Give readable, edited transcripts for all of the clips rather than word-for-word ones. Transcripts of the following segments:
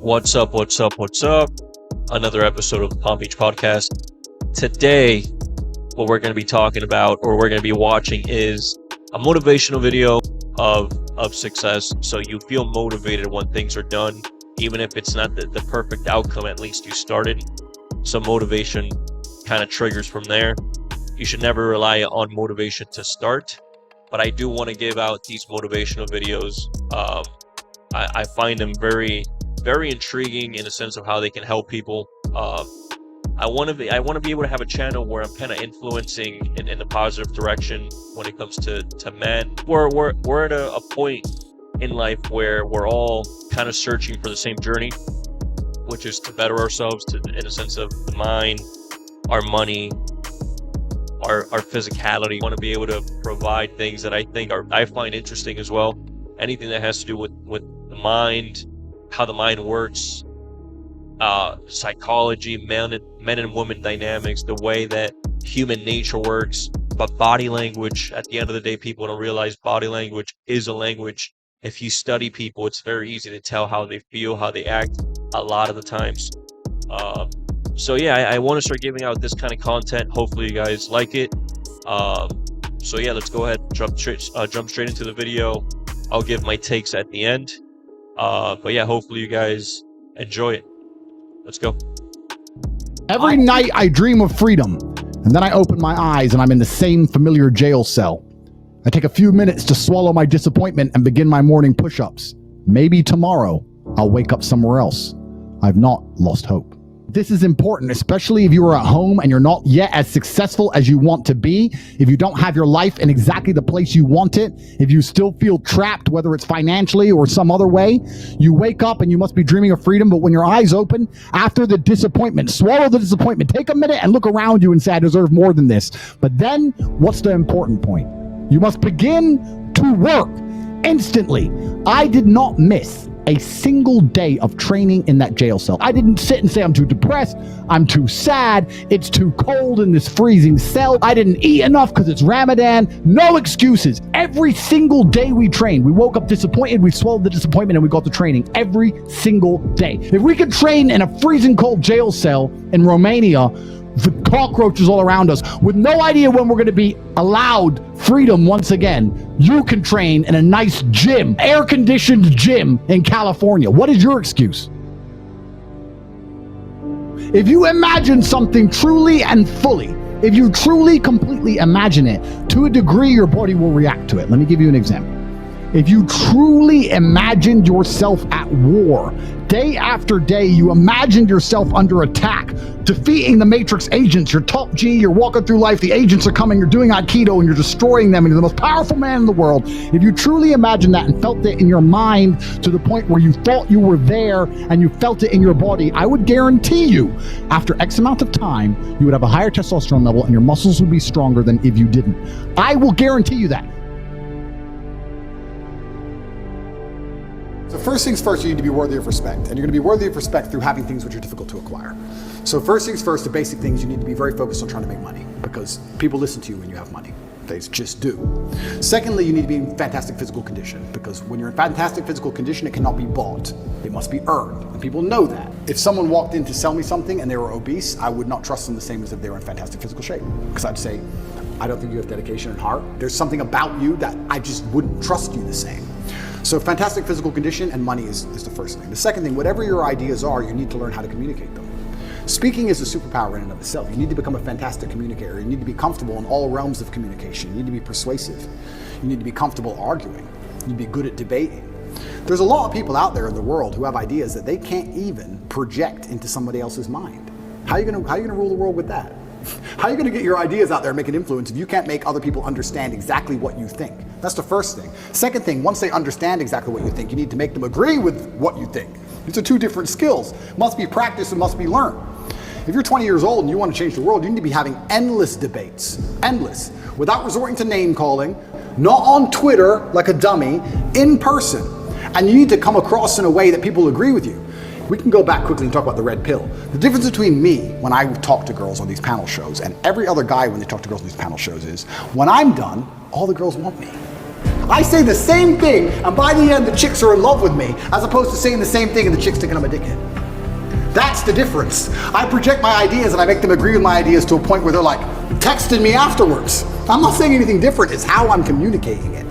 What's up? What's up? What's up? Another episode of the Palm Beach Podcast. Today, what we're going to be talking about, or we're going to be watching, is a motivational video of success. So you feel motivated when things are done, even if it's not the perfect outcome. At least you started. So motivation kind of triggers from there. You should never rely on motivation to start, but I do want to give out these motivational videos. I find them very intriguing in the sense of how they can help people. I want to be able to have a channel where I'm kind of influencing in the positive direction when it comes to men. We're at a point in life where we're all kind of searching for the same journey, which is to better ourselves in a sense of the mind, our money, our physicality. I want to be able to provide things that I find interesting as well. Anything that has to do with the mind, how the mind works, psychology, men and women dynamics, the way that human nature works. But body language, at the end of the day, people don't realize body language is a language. If you study people, it's very easy to tell how they feel, how they act a lot of the times. So yeah, I want to start giving out this kind of content. Hopefully you guys like it. So yeah, let's go ahead, jump straight into the video. I'll give my takes at the end. But yeah, hopefully you guys enjoy it. Let's go. Every night I dream of freedom, and then I open my eyes and I'm in the same familiar jail cell. I take a few minutes to swallow my disappointment and begin my morning push-ups. Maybe tomorrow I'll wake up somewhere else. I've not lost hope. This is important, especially if you are at home and you're not yet as successful as you want to be, if you don't have your life in exactly the place you want it, if you still feel trapped, whether it's financially or some other way. You wake up and you must be dreaming of freedom, but when your eyes open, after the disappointment, swallow the disappointment, take a minute and look around you and say, I deserve more than this. But then, what's the important point? You must begin to work instantly. I did not miss a single day of training in that jail cell. I didn't sit and say, I'm too depressed, I'm too sad, it's too cold in this freezing cell, I didn't eat enough because it's Ramadan. No excuses. Every single day we trained, we woke up disappointed, we swallowed the disappointment, and we got to training every single day. If we could train in a freezing cold jail cell in Romania, the cockroaches all around us, with no idea when we're going to be allowed freedom once again, you can train in a nice gym, air-conditioned gym in California. What is your excuse? If you imagine something truly and fully, if you truly completely imagine it, to a degree your body will react to it. Let me give you an example. If you truly imagined yourself at war, day after day, you imagined yourself under attack, defeating the Matrix agents, you're top G, you're walking through life, the agents are coming, you're doing Aikido, and you're destroying them, and you're the most powerful man in the world. If you truly imagined that and felt it in your mind to the point where you thought you were there and you felt it in your body, I would guarantee you, after X amount of time, you would have a higher testosterone level and your muscles would be stronger than if you didn't. I will guarantee you that. So first things first, you need to be worthy of respect. And you're going to be worthy of respect through having things which are difficult to acquire. So first things first, the basic things, you need to be very focused on trying to make money, because people listen to you when you have money. They just do. Secondly, you need to be in fantastic physical condition, because when you're in fantastic physical condition, it cannot be bought. It must be earned, and people know that. If someone walked in to sell me something and they were obese, I would not trust them the same as if they were in fantastic physical shape, because I'd say, I don't think you have dedication and heart. There's something about you that I just wouldn't trust you the same. So fantastic physical condition and money is the first thing. The second thing, whatever your ideas are, you need to learn how to communicate them. Speaking is a superpower in and of itself. You need to become a fantastic communicator. You need to be comfortable in all realms of communication. You need to be persuasive. You need to be comfortable arguing. You need to be good at debating. There's a lot of people out there in the world who have ideas that they can't even project into somebody else's mind. How are you gonna rule the world with that? How are you going to get your ideas out there and make an influence if you can't make other people understand exactly what you think? That's the first thing. Second thing, once they understand exactly what you think, you need to make them agree with what you think. These are two different skills. Must be practiced and must be learned. If you're 20 years old and you want to change the world, you need to be having endless debates, endless, without resorting to name calling, not on Twitter like a dummy, in person. And you need to come across in a way that people agree with you. We can go back quickly and talk about the red pill. The difference between me when I talk to girls on these panel shows and every other guy when they talk to girls on these panel shows is, when I'm done, all the girls want me. I say the same thing, and by the end, the chicks are in love with me, as opposed to saying the same thing and the chicks thinking I'm a dickhead. That's the difference. I project my ideas and I make them agree with my ideas to a point where they're like texting me afterwards. I'm not saying anything different, it's how I'm communicating it.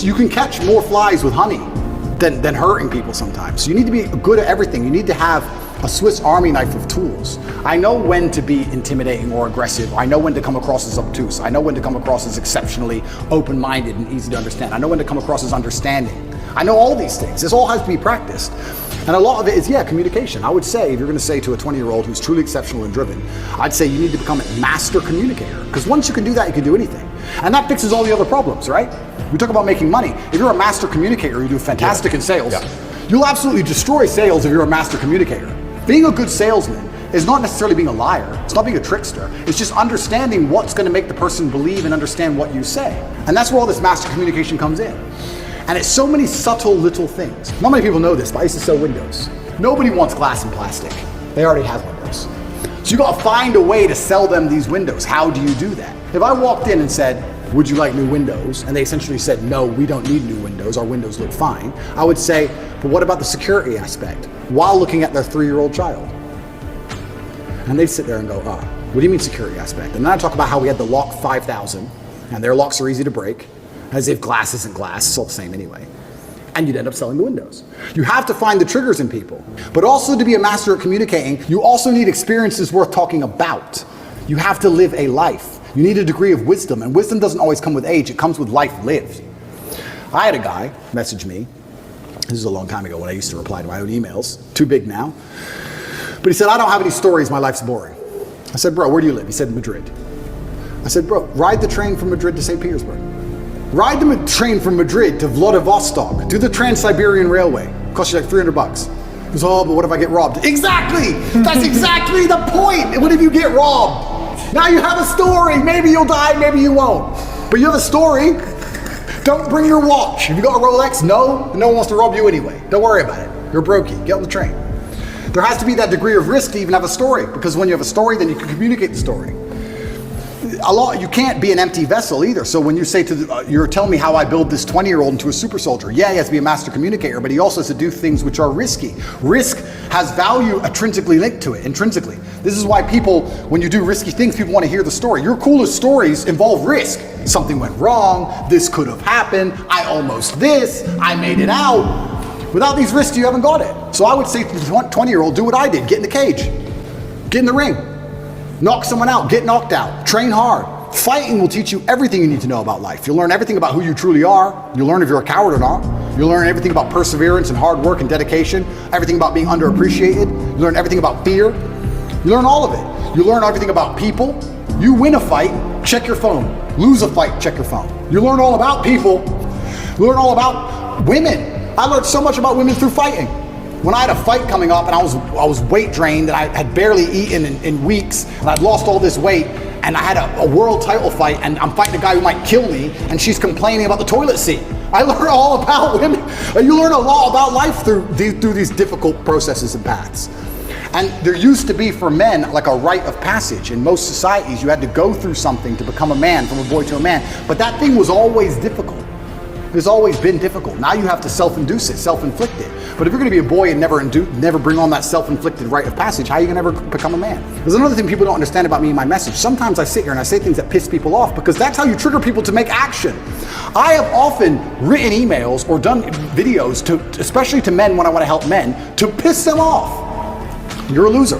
You can catch more flies with honey than hurting people sometimes. So you need to be good at everything. You need to have a Swiss Army knife of tools. I know when to be intimidating or aggressive. I know when to come across as obtuse. I know when to come across as exceptionally open-minded and easy to understand. I know when to come across as understanding. I know all these things. This all has to be practiced. And a lot of it is, communication. I would say, if you're going to say to a 20-year-old who's truly exceptional and driven, I'd say you need to become a master communicator. Because once you can do that, you can do anything. And that fixes all the other problems, right? We talk about making money. If you're a master communicator, you do fantastic in sales. You'll absolutely destroy sales if you're a master communicator. Being a good salesman is not necessarily being a liar. It's not being a trickster. It's just understanding what's going to make the person believe and understand what you say. And that's where all this master communication comes in. And it's so many subtle little things. Not many people know this, but I used to sell windows. Nobody wants glass and plastic. They already have windows. So you got to find a way to sell them these windows. How do you do that? If I walked in and said, would you like new windows? And they essentially said, no, we don't need new windows. Our windows look fine. I would say, but what about the security aspect? While looking at their 3-year-old child. And they'd sit there and go, what do you mean security aspect? And then I talk about how we had the lock 5000 and their locks are easy to break, as if glass isn't glass, it's all the same anyway. And you'd end up selling the windows. You have to find the triggers in people. But also to be a master at communicating, you also need experiences worth talking about. You have to live a life. You need a degree of wisdom, and wisdom doesn't always come with age, it comes with life lived. I had a guy message me, this is a long time ago when I used to reply to my own emails, too big now, but he said, I don't have any stories, my life's boring. I said, bro, where do you live? He said, Madrid. I said, bro, ride the train from Madrid to St. Petersburg. Ride the train from Madrid to Vladivostok, do the Trans-Siberian Railway, cost you like $300. He goes, oh, but what if I get robbed? Exactly! That's exactly the point! What if you get robbed? Now you have a story. Maybe you'll die, maybe you won't. But you have a story. Don't bring your watch. If you got a Rolex, no one wants to rob you anyway. Don't worry about it. You're brokey. Get on the train. There has to be that degree of risk to even have a story, because when you have a story, then you can communicate the story. You can't be an empty vessel either. So when you say you're telling me how I build this 20-year-old into a super soldier. Yeah, he has to be a master communicator, but he also has to do things which are risky. Risk has value intrinsically linked to it, intrinsically. This is why people, when you do risky things, people want to hear the story. Your coolest stories involve risk. Something went wrong, this could have happened, I almost this, I made it out. Without these risks, you haven't got it. So I would say to the 20-year-old, do what I did, get in the cage, get in the ring. Knock someone out, get knocked out, train hard. Fighting will teach you everything you need to know about life. You'll learn everything about who you truly are. You'll learn if you're a coward or not. You'll learn everything about perseverance and hard work and dedication, everything about being underappreciated. You learn everything about fear. You learn all of it. You learn everything about people. You win a fight, check your phone. Lose a fight, check your phone. You learn all about people. You learn all about women. I learned so much about women through fighting. When I had a fight coming up and I was weight drained and I had barely eaten in weeks and I'd lost all this weight and I had a world title fight and I'm fighting a guy who might kill me and she's complaining about the toilet seat. I learned all about women. You learn a lot about life through these difficult processes and paths. And there used to be for men like a rite of passage. In most societies, you had to go through something to become a man, from a boy to a man. But that thing was always difficult. It's always been difficult. Now you have to self-induce it, self-inflict it. But if you're going to be a boy and never bring on that self-inflicted rite of passage, how are you going to ever become a man? There's another thing people don't understand about me and my message. Sometimes I sit here and I say things that piss people off because that's how you trigger people to make action. I have often written emails or done videos especially to men when I want to help men, to piss them off. You're a loser.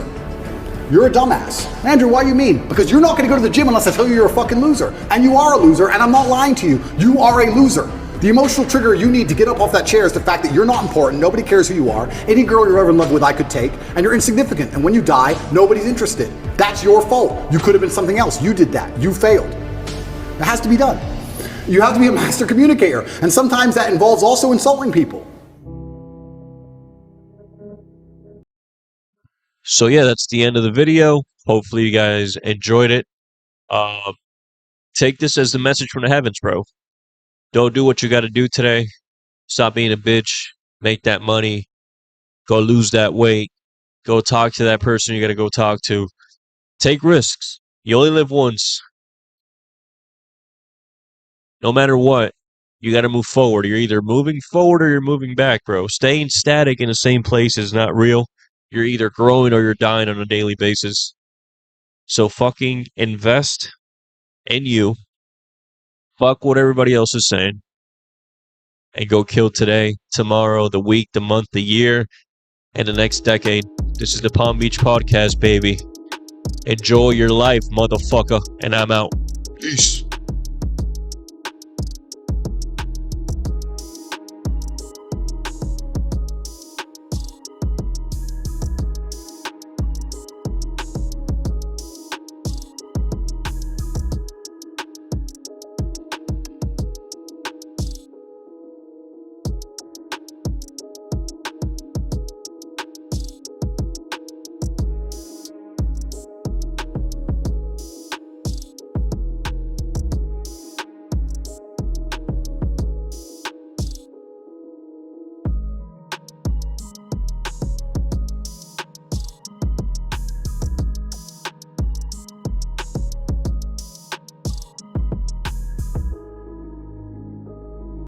You're a dumbass. Andrew, why you mean? Because you're not going to go to the gym unless I tell you you're a fucking loser. And you are a loser, and I'm not lying to you. You are a loser. The emotional trigger you need to get up off that chair is the fact that you're not important, nobody cares who you are, any girl you're ever in love with I could take, and you're insignificant, and when you die, nobody's interested. That's your fault. You could have been something else. You did that. You failed. It has to be done. You have to be a master communicator, and sometimes that involves also insulting people. So yeah, that's the end of the video. Hopefully you guys enjoyed it. Take this as the message from the heavens, bro. Don't do what you got to do today. Stop being a bitch. Make that money. Go lose that weight. Go talk to that person you got to go talk to. Take risks. You only live once. No matter what, you got to move forward. You're either moving forward or you're moving back, bro. Staying static in the same place is not real. You're either growing or you're dying on a daily basis. So fucking invest in you. Fuck what everybody else is saying. And go kill today, tomorrow, the week, the month, the year, and the next decade. This is the Palm Beach Podcast, baby. Enjoy your life, motherfucker. And I'm out. Peace.